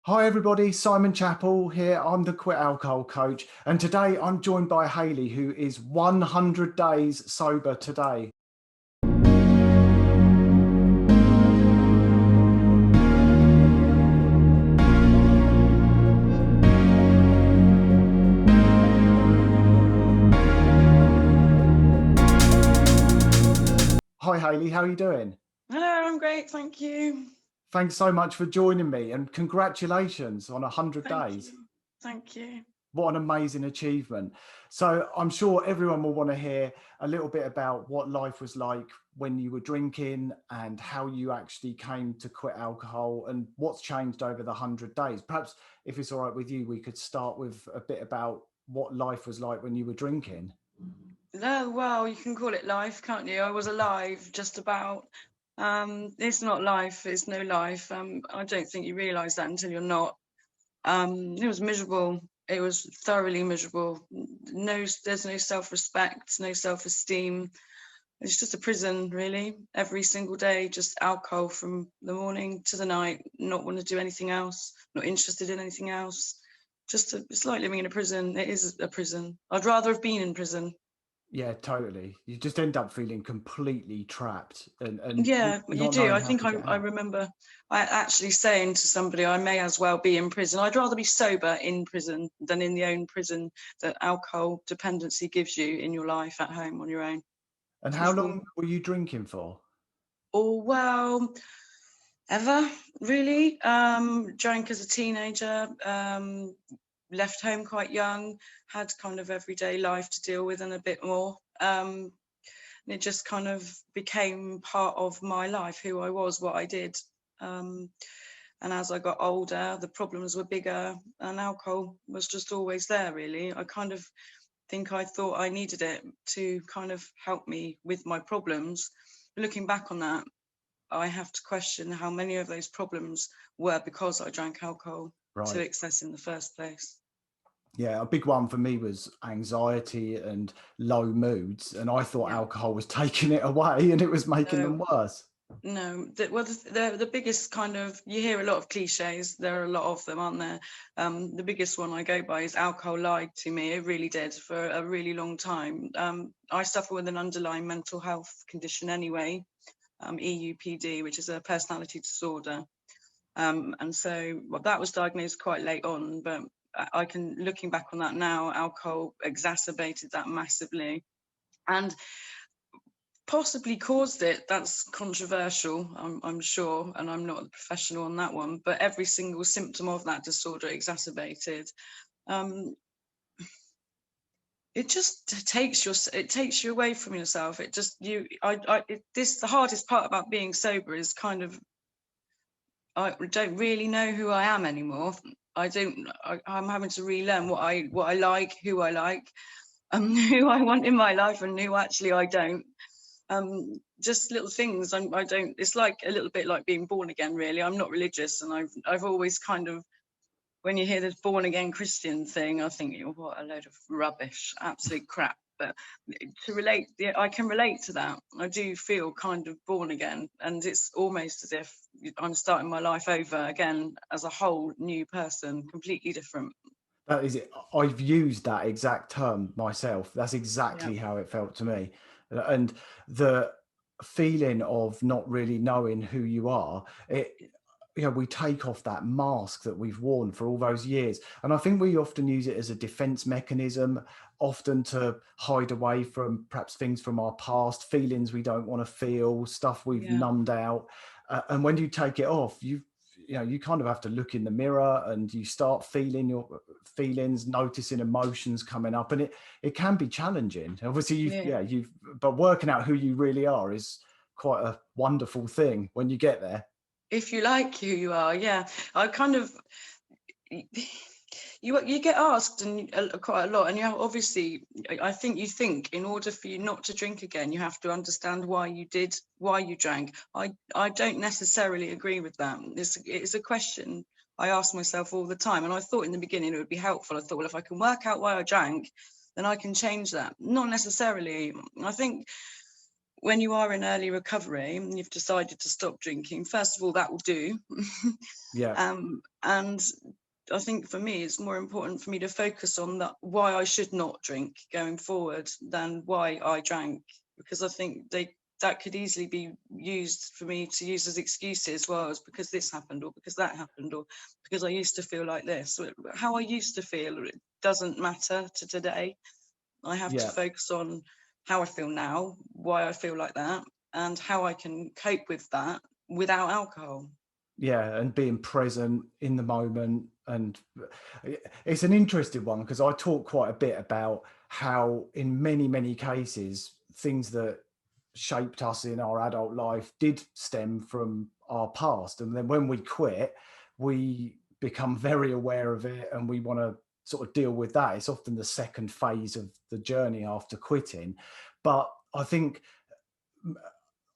Hi everybody, Simon Chapple here. I'm the Quit Alcohol Coach, and today I'm joined by Hayley, who is 100 days sober today. Hi Hayley, how are you doing? Hello, I'm great, thank you. Thanks so much for joining me, and congratulations on 100 Thank days. you. Thank you. What an amazing achievement. So I'm sure everyone will want to hear a little bit about what life was like when you were drinking and how you actually came to quit alcohol and what's changed over the 100 days. Perhaps if it's all right with you, we could start with a bit about what life was like when you were drinking. No, well, you can call it life, can't you? I was alive, just about. It's not life, it's no life. I don't think you realise that until you're not. It was miserable. It was thoroughly miserable. There's no self-respect, no self-esteem. It's just a prison, really. Every single day, just alcohol from the morning to the night. Not want to do anything else. Not interested in anything else. It's like living in a prison. It is a prison. I'd rather have been in prison. Yeah, totally. You just end up feeling completely trapped and Yeah, you not do. knowing I how think to I, get I out. remember I actually saying to somebody, I may as well be in prison. I'd rather be sober in prison than in the own prison that alcohol dependency gives you in your life at home on your own. And It's how miserable. long were you drinking for? Oh, well, ever really. Drank as a teenager, left home quite young, had kind of everyday life to deal with and a bit more. And it just kind of became part of my life, who I was, what I did. Um, and as I got older, the problems were bigger, and alcohol was just always there, really. I kind of think I thought I needed it to kind of help me with my problems. Looking back on that, I have to question how many of those problems were because I drank alcohol to Right. excess in the first place. Yeah, a big one for me was anxiety and low moods. And I thought Yeah. alcohol was taking it away and it was making No, them worse. no. The biggest kind of, you hear a lot of cliches. There are a lot of them, aren't there? The biggest one I go by is alcohol lied to me. It really did for a really long time. I suffer with an underlying mental health condition anyway, EUPD, which is a personality disorder. And so that was diagnosed quite late on, but I can, looking back on that now, alcohol exacerbated that massively and possibly caused it. That's controversial, I'm sure, and I'm not a professional on that one, but every single symptom of that disorder exacerbated. Um, it just takes you away from yourself. It just, the hardest part about being sober is kind of, I don't really know who I am anymore. I'm having to relearn what I like, who I like, who I want in my life, and who actually I don't. Just little things. I don't. It's like a little bit like being born again. Really, I'm not religious, and I've always kind of, when you hear this born again Christian thing, I think, oh, what a load of rubbish, absolute crap. But to relate, yeah, I can relate to that. I do feel kind of born again, and it's almost as if I'm starting my life over again as a whole new person, completely different. That is it. I've used that exact term myself. That's Yeah, exactly how it felt to me. And the feeling of not really knowing who you are, we take off that mask that we've worn for all those years. And I think we often use it as a defense mechanism, often to hide away from perhaps things from our past, feelings we don't want to feel, stuff we've yeah, numbed out. And when you take it off, you kind of have to look in the mirror and you start feeling your feelings, noticing emotions coming up, and it can be challenging. Obviously, yeah. but working out who you really are is quite a wonderful thing when you get there. If you like who you are, yeah. I kind of, you get asked and quite a lot, and you have, obviously, I think you think in order for you not to drink again, you have to understand why you drank. I don't necessarily agree with that. It's a question I ask myself all the time, and I thought in the beginning it would be helpful. I thought, well, if I can work out why I drank, then I can change that. Not necessarily. I think when you are in early recovery and you've decided to stop drinking, first of all, that will do. Yeah. And I think for me, it's more important for me to focus on that, why I should not drink going forward, than why I drank, because I think that could easily be used for me to use as excuses. Well, it's because this happened, or because that happened, or because I used to feel like this. So how I used to feel, it doesn't matter to today. I have to Yeah. focus on how I feel now, why I feel like that, and how I can cope with that without alcohol. Yeah, and being present in the moment. And it's an interesting one, because I talk quite a bit about how in many cases things that shaped us in our adult life did stem from our past, and then when we quit, we become very aware of it and we want to sort of deal with that. It's often the second phase of the journey after quitting. But I think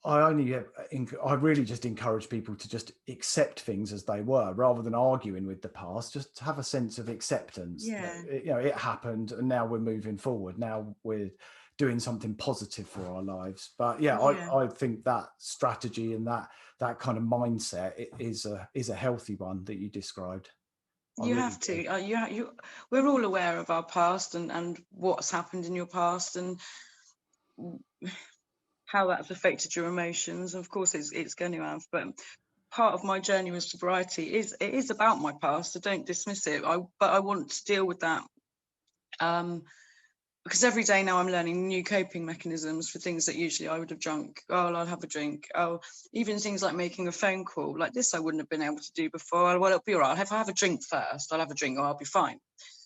I really just encourage people to just accept things as they were, rather than arguing with the past. Just have a sense of acceptance that Yeah, it happened, and now we're moving forward. Now we're doing something positive for our lives. But yeah, yeah. I think that strategy and that kind of mindset is a healthy one that you described. I You really have do. to. We're all aware of our past and what's happened in your past and how that's affected your emotions. Of course, it's going to have. But part of my journey with sobriety is about my past. I don't dismiss it. But I want to deal with that. Because every day now I'm learning new coping mechanisms for things that usually I would have drunk. Oh, I'll have a drink. Oh, even things like making a phone call like this, I wouldn't have been able to do before. Well, it'll be all right. If I have a drink first, I'll have a drink or I'll be fine.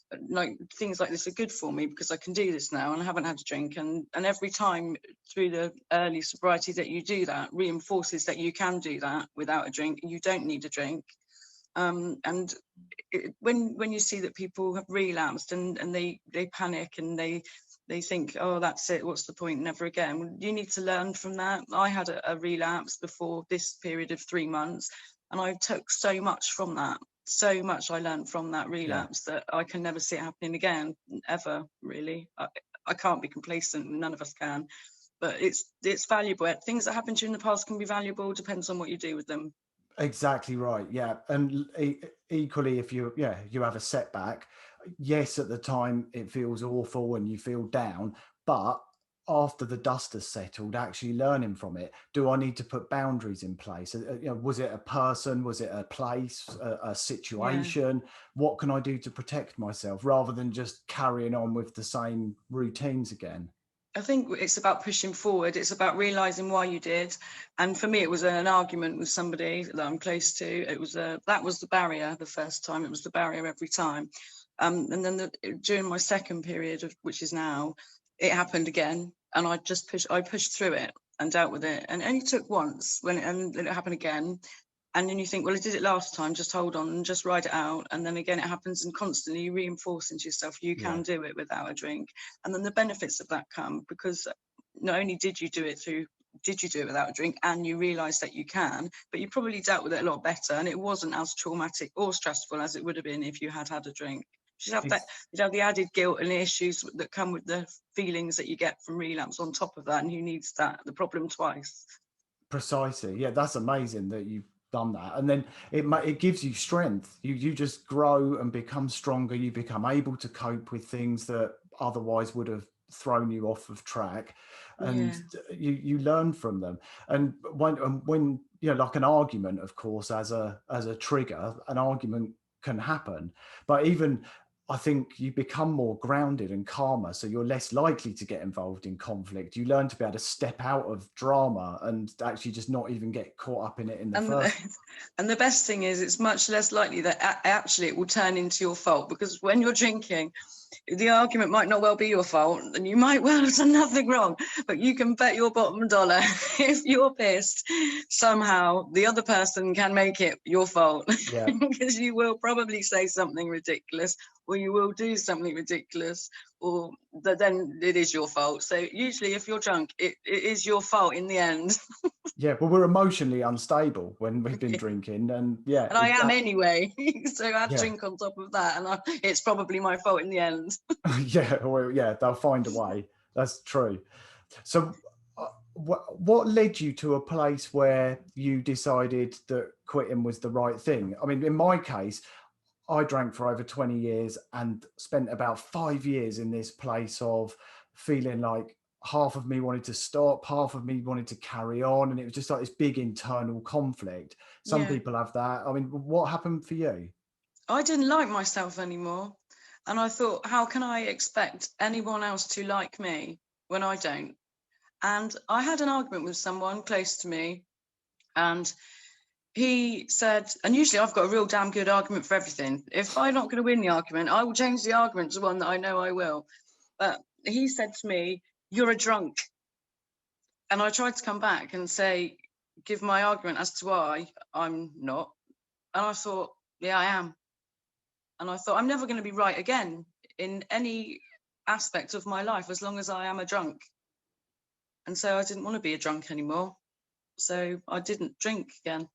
But like things like this are good for me because I can do this now and I haven't had a drink. And every time through the early sobriety that you do that reinforces that you can do that without a drink. You don't need a drink. And when you see that people have relapsed and they panic and they think, oh, that's it, what's the point, never again, you need to learn from that. I had a relapse before this period of 3 months, and I took so much from that, so much I learned from that Yeah. relapse that I can never see it happening again, ever, really. I can't be complacent, none of us can, but it's valuable. Things that happened to you in the past can be valuable, depends on what you do with them. Exactly right. Yeah. And equally, if you have a setback, yes, at the time it feels awful and you feel down, but after the dust has settled, actually learning from it, do I need to put boundaries in place? Was it a person? Was it a place, a Yeah. situation? What can I do to protect myself, rather than just carrying on with the same routines again? I think it's about pushing forward. It's about realizing why you did. And for me, it was an argument with somebody that I'm close to. That was the barrier the first time. It was the barrier every time. And then during my second period, which is now, it happened again. And I pushed through it and dealt with it. And it only took once and then it happened again. And then you think, well, I did it last time, just hold on and just ride it out. And then again, it happens, and constantly reinforcing to yourself, you Yeah. can do it without a drink. And then the benefits of that come, because not only did you do it without a drink, and you realize that you can, but you probably dealt with it a lot better. And it wasn't as traumatic or stressful as it would have been if you had a drink. You'd have the added guilt and the issues that come with the feelings that you get from relapse on top of that. And who needs that? The problem twice. Precisely. Yeah, that's amazing that you've done that, and then it gives you strength. You just grow and become stronger. You become able to cope with things that otherwise would have thrown you off of track, and Yeah. you learn from them. And when like an argument, of course, as a trigger, an argument can happen, but even I think you become more grounded and calmer, so you're less likely to get involved in conflict. You learn to be able to step out of drama and actually just not even get caught up in it in the And the, first. and the best thing is, it's much less likely that actually it will turn into your fault, because when you're drinking, the argument might not well be your fault, and you might well have done nothing wrong, but you can bet your bottom dollar if you're pissed, somehow the other person can make it your fault. Yeah. Because you will probably say something ridiculous, or you will do something ridiculous, or then it is your fault. So usually if you're drunk, it is your fault in the end. Yeah, well, we're emotionally unstable when we've been drinking, and yeah, And I am anyway. So add yeah. drink on top of that, and it's probably my fault in the end. Yeah, well, yeah, they'll find a way. That's true. So what led you to a place where you decided that quitting was the right thing? I mean, in my case, I drank for over 20 years and spent about 5 years in this place of feeling like half of me wanted to stop, half of me wanted to carry on. And it was just like this big internal conflict. Some Yeah. people have that. I mean, what happened for you? I didn't like myself anymore. And I thought, how can I expect anyone else to like me when I don't? And I had an argument with someone close to me, and he said, and usually I've got a real damn good argument for everything. If I'm not going to win the argument, I will change the argument to one that I know I will. But he said to me, "You're a drunk." And I tried to come back and say, give my argument as to why I'm not. And I thought, yeah, I am. And I thought, I'm never going to be right again in any aspect of my life as long as I am a drunk. And so I didn't want to be a drunk anymore. So I didn't drink again.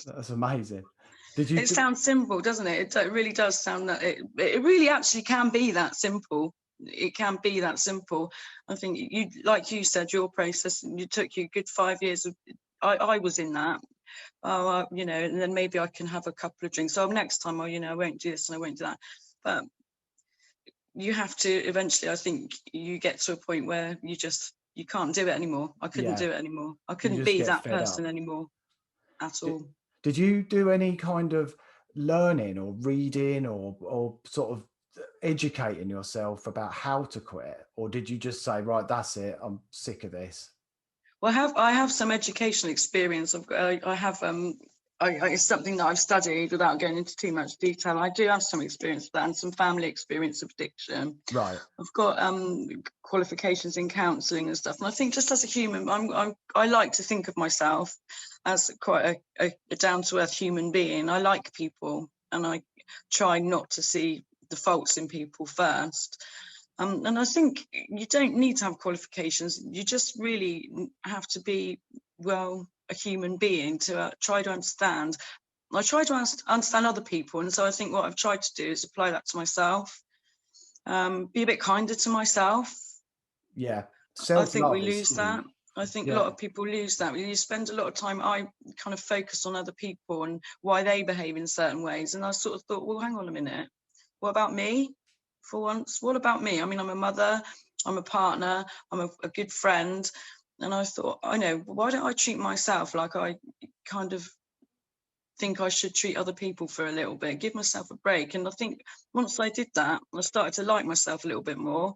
That's amazing. Did you? It sounds simple, doesn't it? It really does sound that it really actually can be that simple. It can be that simple. I think you, like you said, your process, you took you a good 5 years of, I was in that. You know, and then maybe I can have a couple of drinks. So next time, you know, I won't do this and I won't do that. But you have to eventually, I think you get to a point where you can't do it anymore. I couldn't Yeah, do it anymore. I you couldn't just be get that fed person up. anymore at Did, all. did you do any kind of learning or reading or sort of educating yourself about how to quit? Or did you just say, right, that's it, I'm sick of this? Well, I have some educational experience. I have it's something that I've studied without going into too much detail. I do have some experience with that and some family experience of addiction. Right. I've got qualifications in counselling and stuff. And I think just as a human, I like to think of myself as quite a down-to-earth human being. I like people and I try not to see the faults in people first. And I think you don't need to have qualifications. You just really have to be, well, a human being to try to understand. I try to understand other people. And so I think what I've tried to do is apply that to myself. Be a bit kinder to myself. Yeah. I think we Self-love is lose huge. that. I think a Yeah. lot of people lose that. You spend a lot of time, I kind of focus on other people and why they behave in certain ways. And I sort of thought, well, hang on a minute. What about me? For once, what about me? I mean, I'm a mother, I'm a partner, I'm a good friend. And I thought, I know, why don't I treat myself like I kind of think I should treat other people for a little bit, give myself a break. And I think once I did that, I started to like myself a little bit more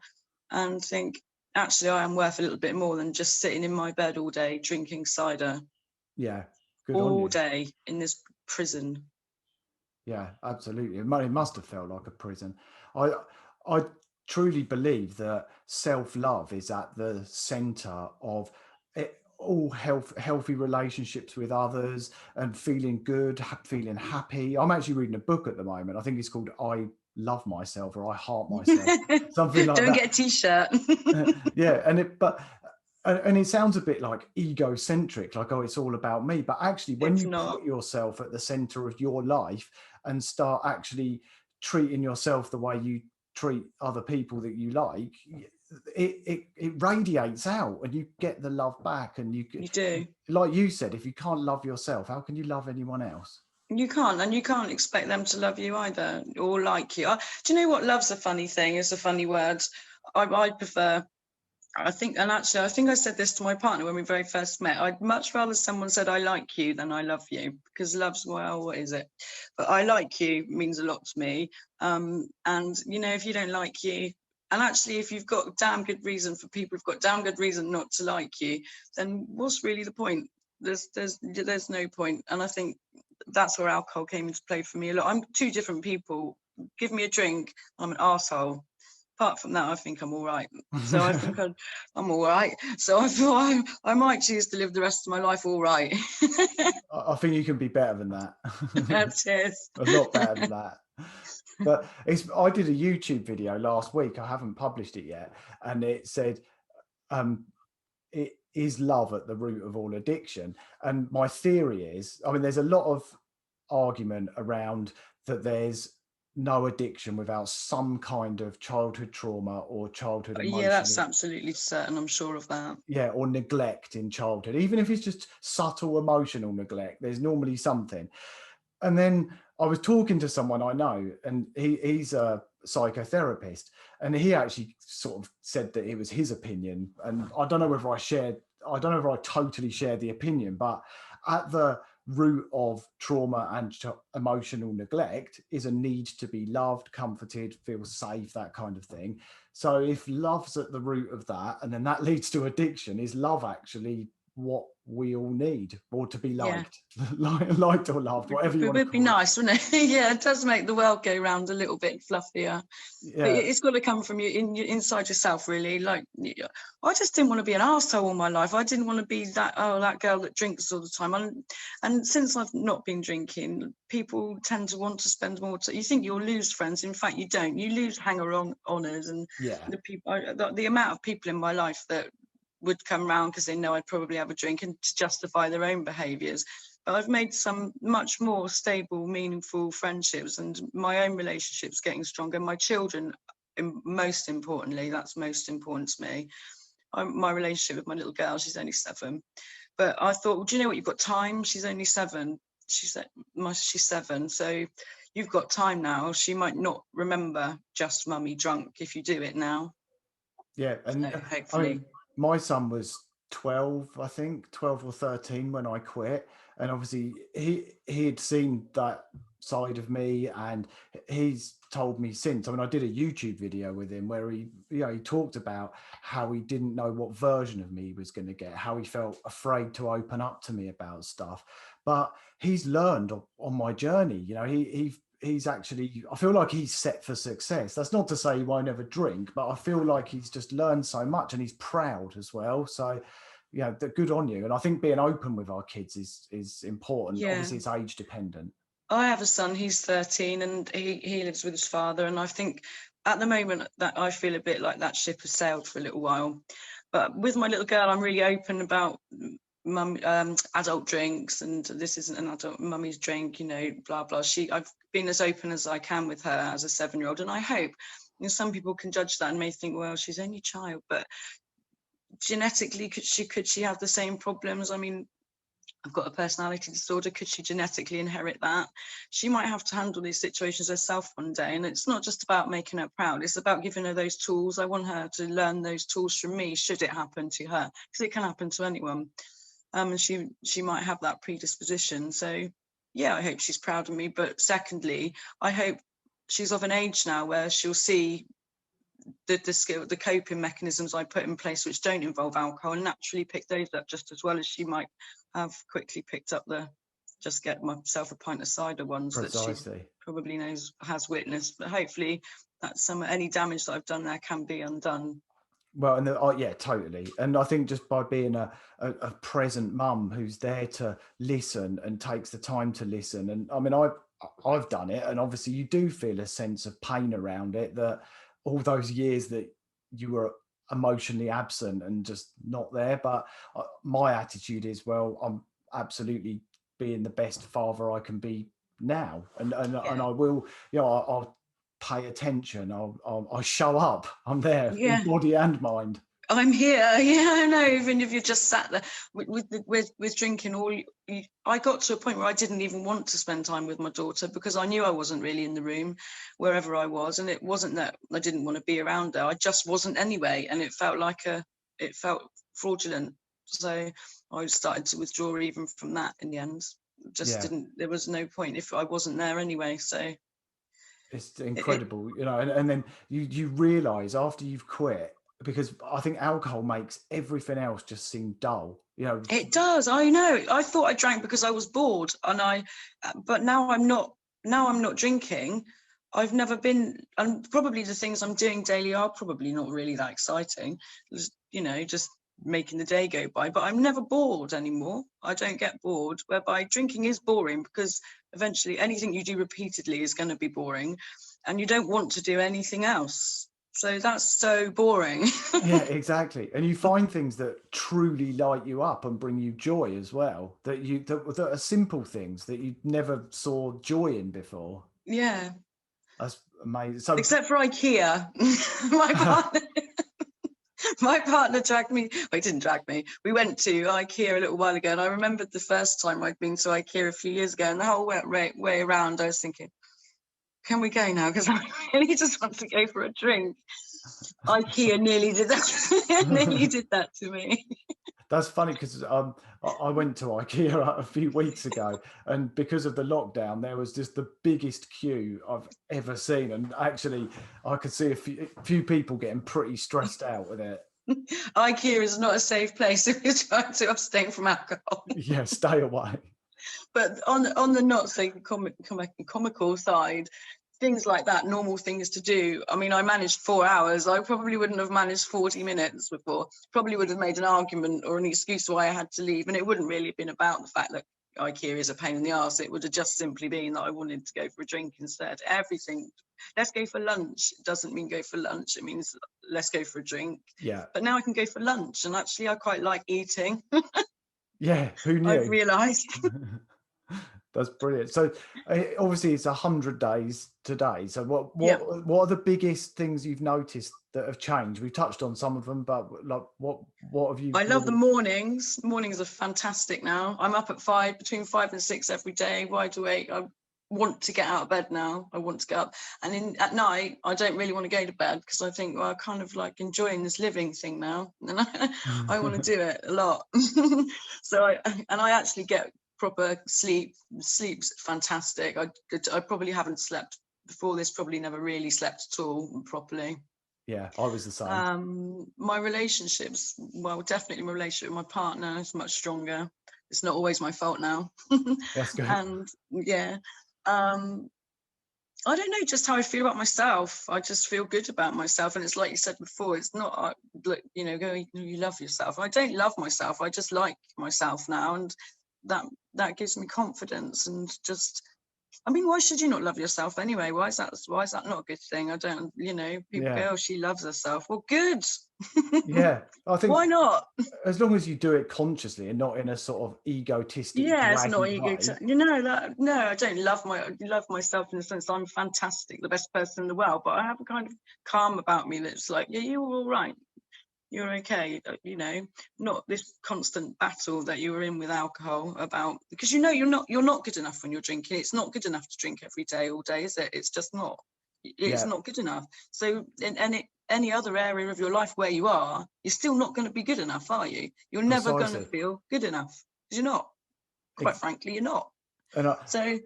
and think, actually, I am worth a little bit more than just sitting in my bed all day drinking cider Yeah. Good on all you. day in this prison. Yeah, absolutely. It must have felt like a prison. I I truly believe that self-love is at the center of it, all healthy relationships with others and feeling good, feeling happy. I'm actually reading a book at the moment. I think it's called I Love Myself or I Heart Myself, something like Don't that. get a t-shirt. Yeah, and it sounds a bit like egocentric, like, oh, it's all about me. But actually, when It's you not. put yourself at the center of your life and start actually treating yourself the way you treat other people that you like, it radiates out and you get the love back. And You do. like you said, if you can't love yourself, how can you love anyone else? You can't, and you can't expect them to love you either or like you. Do you know what? Love's a funny thing. It's a funny word. I prefer. I think, and actually, I think I said this to my partner when we very first met. I'd much rather someone said I like you than I love you, because love's, well, what is it? But I like you means a lot to me. And you know, if you don't like you, and actually, if you've got damn good reason for people who've got damn good reason not to like you, then what's really the point? There's no point. And I think that's where alcohol came into play for me a lot. I'm two different people. Give me a drink, I'm an arsehole. Apart from that, I think I'm all right. So I think I'm all right. So I thought I might choose to live the rest of my life all right. I think you can be better than that. Cheers. A lot better than that. But I did a YouTube video last week. I haven't published it yet, and it said, "It is love at the root of all addiction." And my theory is, I mean, there's a lot of argument around that. There's no addiction without some kind of childhood trauma or childhood Yeah, that's emotional, absolutely certain. I'm sure of that. yeah, or neglect in childhood. Even if it's just subtle emotional neglect, there's normally something. And then I was talking to someone I know, and he's a psychotherapist, and he actually sort of said that it was his opinion. And I don't know whether I don't know if I totally share the opinion, but at the root of trauma and emotional neglect is a need to be loved, comforted, feel safe, that kind of thing. So if love's at the root of that, and then that leads to addiction, is love actually what we all need, or to be Yeah. liked, liked or loved, whatever you It want to would be call it. nice, wouldn't it? Yeah, it does make the world go round a little bit fluffier. But Yeah, it's got to come from you inside yourself, really. Like, I just didn't want to be an arsehole all my life. I didn't want to be that girl that drinks all the time. And since I've not been drinking, people tend to want to spend more time. You think you'll lose friends. In fact, you don't. You lose hanger-oners, and yeah, the people. The amount of people in my life that would come round because they know I'd probably have a drink and to justify their own behaviours. But I've made some much more stable, meaningful friendships, and my own relationships getting stronger. My children, most importantly, that's most important to me. My relationship with my little girl, she's only 7. But I thought, well, do you know what? You've got time. She's only 7. She's 7. So you've got time now. She might not remember just mummy drunk if you do it now. yeah. So And I hopefully. mean, my son was 12, I think 12 or 13 when I quit, and obviously he had seen that side of me, and he's told me since. I mean, I did a YouTube video with him where he talked about how he didn't know what version of me he was going to get, how he felt afraid to open up to me about stuff. But he's learned on my journey. He's actually, I feel like he's set for success. That's not to say he won't ever drink, but I feel like he's just learned so much, and he's proud as well. So good on you. And I think being open with our kids is important. Yeah. Obviously it's age dependent. I have a son, he's 13, and he lives with his father. And I think at the moment that I feel a bit like that ship has sailed for a little while. But with my little girl, I'm really open about adult drinks, and this isn't an adult mummy's drink, blah, blah. I've been as open as I can with her as a 7-year-old. And I hope, some people can judge that and may think, well, she's only a child, but genetically, could she have the same problems? I mean, I've got a personality disorder. Could she genetically inherit that? She might have to handle these situations herself one day. And it's not just about making her proud. It's about giving her those tools. I want her to learn those tools from me, should it happen to her, because it can happen to anyone. And she might have that predisposition. So, yeah, I hope she's proud of me. But secondly, I hope she's of an age now where she'll see the coping mechanisms I put in place, which don't involve alcohol, and naturally pick those up just as well as she might have quickly picked up the just get myself a pint of cider ones that she Precisely. probably has witnessed. But hopefully that's any damage that I've done there can be undone. Well, and yeah, totally. And I think just by being a present mum who's there to listen and takes the time to listen. And I mean, I've done it, and obviously you do feel a sense of pain around it, that all those years that you were emotionally absent and just not there. But my attitude is, well, I'm absolutely being the best father I can be now, and Yeah. I will, I'll pay attention. I'll show up. I'm there in Yeah. body and mind. I'm here. Yeah, I know. Even if you just sat there with drinking, I got to a point where I didn't even want to spend time with my daughter because I knew I wasn't really in the room wherever I was, and it wasn't that I didn't want to be around her. I just wasn't anyway, and it felt fraudulent. So I started to withdraw even from that in the end. Just Yeah, didn't. There was no point if I wasn't there anyway. So it's it incredible, and then you realize after you've quit, because I think alcohol makes everything else just seem dull. It does. I know. I thought I drank because I was bored, but now I'm not. Now I'm not drinking. I've never been, and probably the things I'm doing daily are probably not really that exciting. Just making the day go by. But I'm never bored anymore. I don't get bored. Whereby drinking is boring because eventually anything you do repeatedly is going to be boring, and you don't want to do anything else. So that's so boring. Yeah, exactly. And you find things that truly light you up and bring you joy as well. That are simple things that you never saw joy in before. Yeah. That's amazing. So Except for IKEA. my partner my partner dragged me. Well, he didn't drag me. We went to IKEA a little while ago, and I remembered the first time I'd been to IKEA a few years ago, and the whole way around I was thinking, can we go now, because I really just want to go for a drink. IKEA nearly did that to me. That's funny, because I went to IKEA a few weeks ago, and because of the lockdown, there was just the biggest queue I've ever seen. And actually, I could see a few people getting pretty stressed out with it. IKEA is not a safe place if you're trying to abstain from alcohol. Yeah, stay away. But on the not so comical side, things like that, normal things to do. I mean, I managed 4 hours. I probably wouldn't have managed 40 minutes before. Probably would have made an argument or an excuse why I had to leave. And it wouldn't really have been about the fact that IKEA is a pain in the arse. It would have just simply been that I wanted to go for a drink instead. Everything, let's go for lunch, doesn't mean go for lunch. It means let's go for a drink. Yeah. But now I can go for lunch. And actually, I quite like eating. Yeah, who knew? I've realised. That's brilliant. So obviously it's 100 days today. So what are the biggest things you've noticed that have changed? We've touched on some of them, but like what have you? I love the mornings. Mornings are fantastic now. I'm up at between 5 and 6 every day, wide awake. I want to get out of bed now. I want to get up. And at night, I don't really want to go to bed, because I think, well, I'm kind of like enjoying this living thing now. And I want to do it a lot. So I actually get proper sleep. Sleep's fantastic. I probably haven't slept before this, probably never really slept at all properly. Yeah, I was the same. My relationships, well, definitely my relationship with my partner is much stronger. It's not always my fault now. That's good. And yeah, I don't know, just how I feel about myself. I just feel good about myself. And it's like you said before, it's not, you know, you love yourself. I don't love myself. I just like myself now. And that gives me confidence. And just, I mean, why should you not love yourself anyway? Why is that not a good thing? I don't, you know, people go, oh, she loves herself. Well, good. Yeah, I think, why not? As long as you do it consciously and not in a sort of egotistic, it's not you know that. No, I don't love myself in the sense I'm fantastic, the best person in the world, but I have a kind of calm about me that's like, yeah, you're all right, you're okay, you know, not this constant battle that you were in with alcohol about, because you know you're not good enough when you're drinking. It's not good enough to drink every day, all day, is it? It's just not. It's not good enough. So in any other area of your life where you are, you're still not going to be good enough, are you? You're never going to feel good enough, because you're not. Quite frankly, you're not. So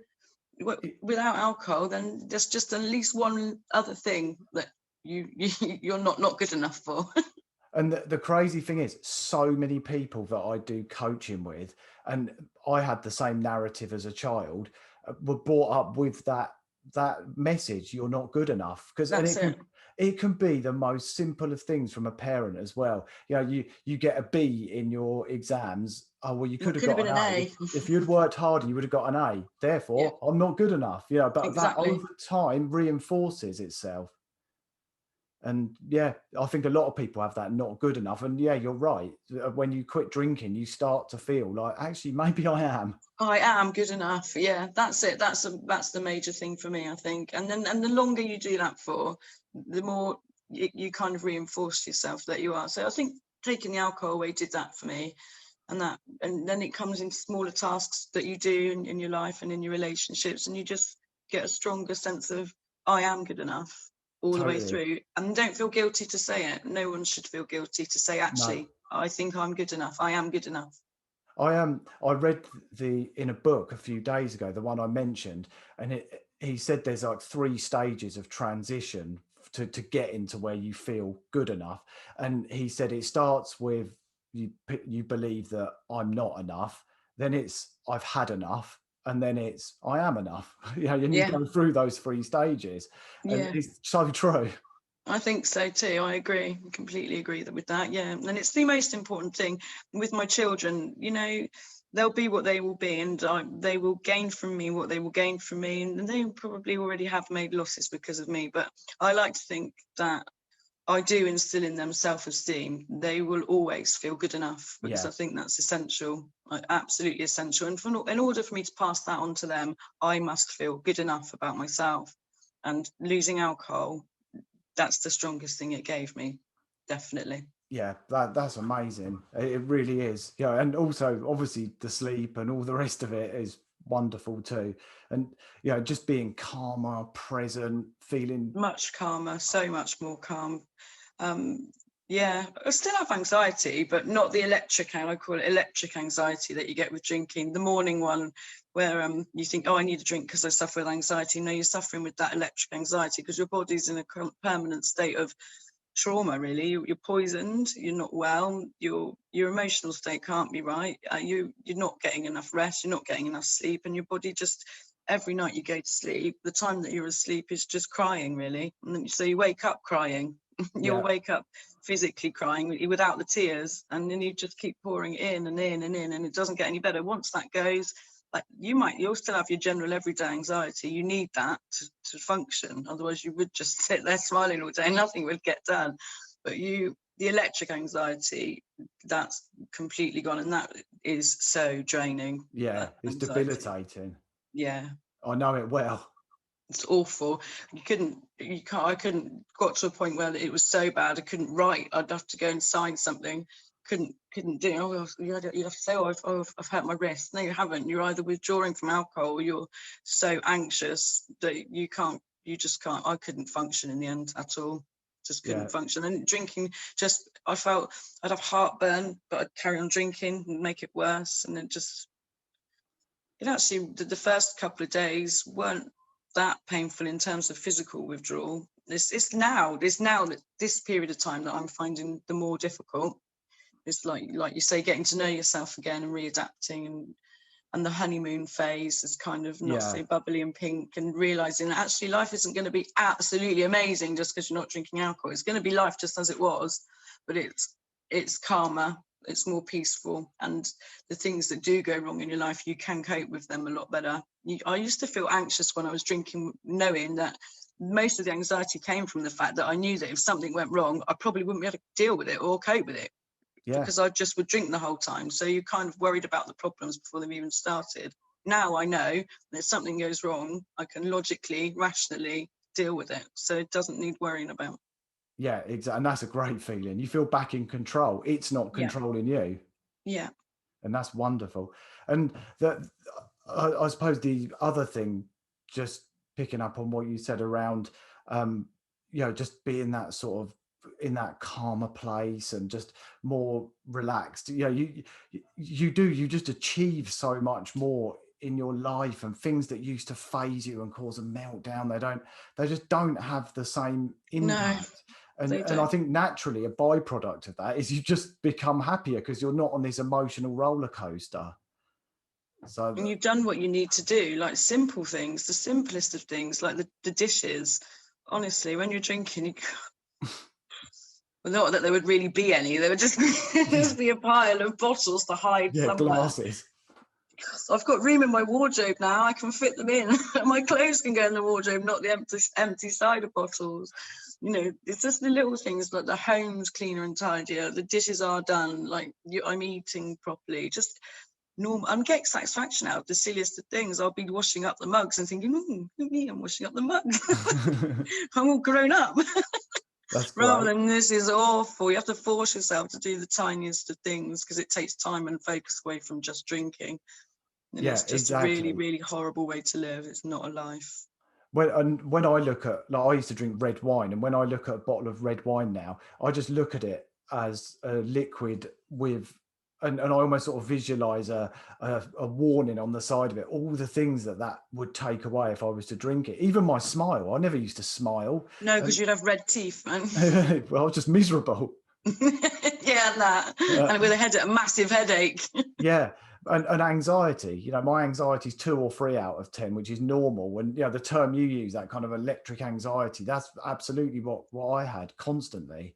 without alcohol, then there's just at least one other thing that you're not good enough for. And the crazy thing is, so many people that I do coaching with, and I had the same narrative as a child, were brought up with that message, you're not good enough. Because it can be the most simple of things from a parent as well. You know, you get a B in your exams. Oh, well, you could have got an A. If you'd worked harder, you would have got an A. Therefore, I'm not good enough. You know, but that over time reinforces itself. And yeah, I think a lot of people have that not good enough. And yeah, you're right. When you quit drinking, you start to feel like, actually, maybe I am good enough. Yeah, that's it. That's the major thing for me, I think. And the longer you do that for, the more you kind of reinforce yourself that you are. So I think taking the alcohol away did that for me. And then it comes into smaller tasks that you do in your life and in your relationships, and you just get a stronger sense of, I am good enough. All the way through, and don't feel guilty to say it. No one should feel guilty to say, actually, I think I'm good enough. I am good enough. I read in a book a few days ago, the one I mentioned, and he said there's like 3 stages of transition to get into where you feel good enough. And he said it starts with you believe that I'm not enough, then it's I've had enough, and then it's I am enough. You know, and you go through those 3 stages. And it's so true. I think so too. I agree. I completely agree with that. Yeah. And it's the most important thing with my children. You know, they'll be what they will be, and they will gain from me what they will gain from me. And they probably already have made losses because of me. But I like to think that I do instill in them self-esteem. They will always feel good enough, because I think that's essential, absolutely essential. And in order for me to pass that on to them, I must feel good enough about myself. and losing alcohol, that's the strongest thing it gave me, definitely. Yeah, that's amazing. It really is. Yeah, and also obviously the sleep and all the rest of it is wonderful too. And just being calmer, present, feeling Much calmer, so much more calm. Yeah, I still have anxiety, but not the electric, I call it electric anxiety that you get with drinking. The morning one where you think, oh, I need a drink because I suffer with anxiety. No, you're suffering with that electric anxiety because your body's in a permanent state of trauma, really. You're poisoned, you're not well, your emotional state can't be right. You're not getting enough rest, you're not getting enough sleep, and your body just, every night you go to sleep, the time that you're asleep is just crying, really. And so you wake up crying. You'll wake up physically crying without the tears, and then you just keep pouring in and in and in, and it doesn't get any better. Once that goes, like, you'll still have your general everyday anxiety. You need that to function, otherwise you would just sit there smiling all day, nothing would get done. But the electric anxiety, that's completely gone, and that is so draining. Yeah, it's anxiety. debilitating. Yeah, I know it well. it's awful. I couldn't got to a point where it was so bad I couldn't write. I'd have to go and sign something. Couldn't do. Oh, you'd have to say, I've hurt my wrist. No, you haven't. You're either withdrawing from alcohol or you're so anxious that you just can't. I couldn't function in the end at all. Just couldn't function. And drinking, I felt I'd have heartburn, but I'd carry on drinking and make it worse. And it actually, the first couple of days weren't that painful in terms of physical withdrawal. It's now that this period of time that I'm finding the more difficult. It's like you say, getting to know yourself again and readapting, and the honeymoon phase is kind of not so bubbly and pink, and realizing that actually life isn't going to be absolutely amazing just because you're not drinking alcohol. It's going to be life just as it was, but it's calmer, it's more peaceful, and the things that do go wrong in your life, you can cope with them a lot better. I used to feel anxious when I was drinking, knowing that most of the anxiety came from the fact that I knew that if something went wrong, I probably wouldn't be able to deal with it or cope with it. Because I just would drink the whole time. So you're kind of worried about the problems before they've even started. Now I know that if something goes wrong, I can logically, rationally deal with it. So it doesn't need worrying about. Yeah, exactly. And that's a great feeling. You feel back in control. It's not controlling you. Yeah. And that's wonderful. And I suppose the other thing, just picking up on what you said around, just being that sort of in that calmer place and just more relaxed. You just achieve so much more in your life, and things that used to phase you and cause a meltdown, they just don't have the same impact. And I think naturally a byproduct of that is you just become happier because you're not on this emotional roller coaster. So and you've done what you need to do, like simple things, the simplest of things, like the dishes. Honestly, when you're drinking, well, not that there would really be any, there would just be a pile of bottles to hide somewhere. Glasses. I've got room in my wardrobe now. I can fit them in. My clothes can go in the wardrobe, not the empty cider bottles. It's just the little things, like the home's cleaner and tidier. The dishes are done. Like I'm eating properly. Just normal. I'm getting satisfaction out of the silliest of things. I'll be washing up the mugs and thinking, look at me, I'm washing up the mugs. I'm all grown up. That's rather than this is awful. You have to force yourself to do the tiniest of things because it takes time and focus away from just drinking. And it's just a really, really horrible way to live. It's not a life. When I look at, like, I used to drink red wine, and when I look at a bottle of red wine now, I just look at it as a liquid with, and I almost sort of visualize a warning on the side of it, all the things that would take away if I was to drink it. Even my smile, I never used to smile. No, because you'd have red teeth, man. Well, I was just miserable. And with a massive headache. And anxiety, my anxiety is 2 or 3 out of 10, which is normal. And the term you use, that kind of electric anxiety, that's absolutely what I had constantly.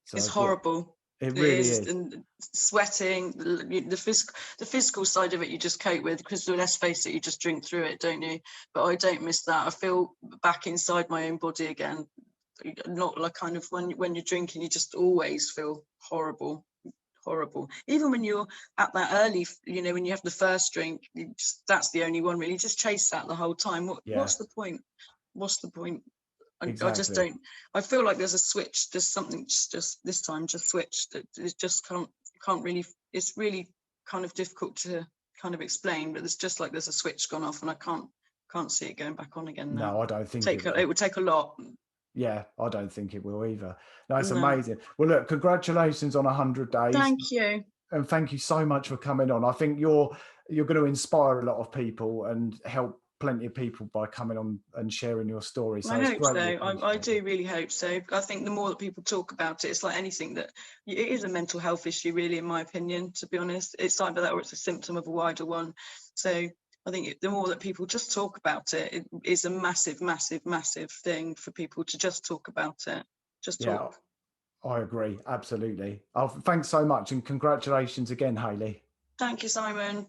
So it's horrible. It really is. And sweating, the physical side of it you just cope with, because let's face it, you just drink through it, don't you? But I don't miss that. I feel back inside my own body again. Not like kind of when you're drinking, you just always feel horrible. Even when you're at that early, when you have the first drink, that's the only one really. You just chase that the whole time. What's the point? what's the point? I just Exactly. don't. I feel like there's a switch. There's something just this time just switched. That it just can't really. It's really kind of difficult to kind of explain. But it's just like there's a switch gone off, and I can't see it going back on again now. No, I don't think it will. It would take a lot. Yeah, I don't think it will either. No, it's No. amazing. Well, look, congratulations on 100 days. Thank you. And thank you so much for coming on. I think you're going to inspire a lot of people and help plenty of people by coming on and sharing your story. So I it's hope so. greatly I appreciated. do really hope so. I think the more that people talk about it, it's like anything that it is a mental health issue, really, in my opinion, to be honest. It's either that or it's a symptom of a wider one. So I think the more that people just talk about it, it is a massive, massive, massive thing for people to just talk about it. Just talk. Yeah, I agree. Absolutely. Oh, thanks so much. And congratulations again, Hayley. Thank you, Simon.